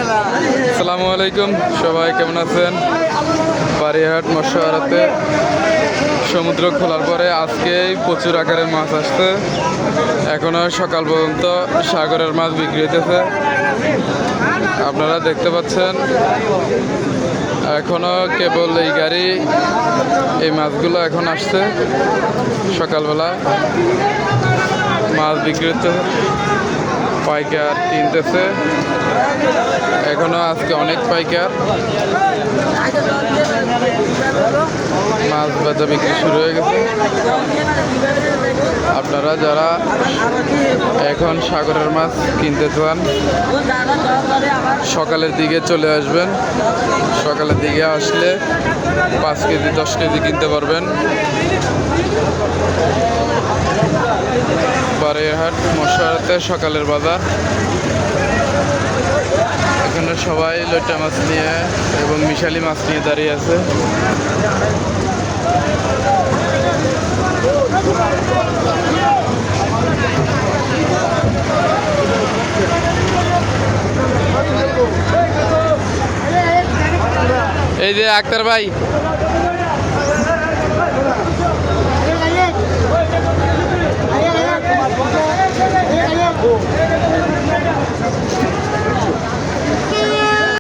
আসসালামু আলাইকুম, সবাই কেমন আছেন? বারিহাট মৎস্য আড়তে সমুদ্র খোলার পরে আজকেই প্রচুর আকারে মাছ আসছে। এখনো সকাল পর্যন্ত সাগরের মাছ বিক্রি হইতেছে, আপনারা দেখতে পাচ্ছেন। এখনো কেবল এই গাড়ি এই মাছগুলো এখন আসছে। সকালবেলা মাছ বিক্রি হচ্ছে, পাইকার কিনতেছে। এখনো আজকে অনেক পাইকার মাছ বেচা বিক্রি শুরু হয়ে গেছে। আপনারা যারা এখন সাগরের মাছ কিনতে চান সকালের দিকে চলে আসবেন। সকালের দিকে আসলে 5 কেজি 10 কেজি কিনতে পারবেন। বারিহাট মৎস্য আড়তে সকালের বাজার। এখানে সবাই লইট্টা মাছ নিয়ে এবং মিশালি মাছ নিয়ে দাঁড়িয়ে আছে। এই যে আক্তার ভাই,